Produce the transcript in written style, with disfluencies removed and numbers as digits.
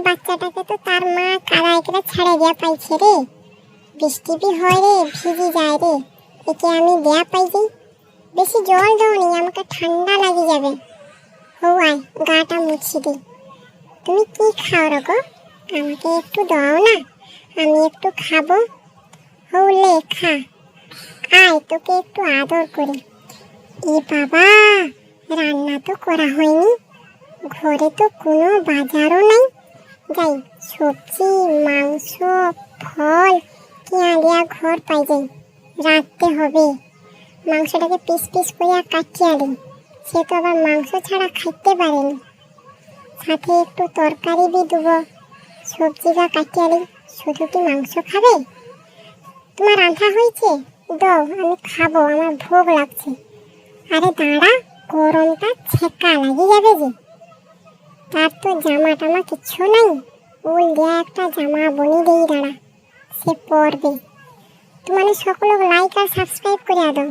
বাচ্চাটাকে তো তার মা কাদায় করে ছেড়ে দেয়া পাইছে রে। বৃষ্টি বি হয় রে, ভিজে যায় রে, একে আমি দেয়া পাই যাই। বেশি জল দাওনি, আমাকে ঠান্ডা লাগে যাবে। হওয়াই গাটা মুছি দি। তুমি কি খাও রগো? আমাকে একটু দাও না, আমি একটু খাবো। হলে খা, আয় তোকে একটু আদর করি। এ বাবা, রান্না তো করা হয়নি, ঘরে তো কোনো বাজারও নাই। যাই সবজি মাংস ফল কিনা দেয়া ঘর পাই যাই। রাঁধতে হবে, মাংসটাকে পিস পিস করিয়া কাটিয়া দিই। সে তো আবার মাংস ছাড়া খাইতে পারেনি। সাথে একটু তরকারি বি দেবো, সবজি বা কাটিয়া দিই। শুধু কি মাংস খাবে? তোমার রান্না হয়েছে? দাও, আমি খাবো, আমার ভোগ লাগছে। আরে দাঁড়া, গরমটা ছেঁকা লাগে যাবে যে। তার তো জামা টামা কিচ্ছু নাই, উল দেয়া একটা জামা বনি দেই, দাঁড়া সে পরবে। তোমার সকল লাইক আর সাবস্ক্রাইব করে দাও।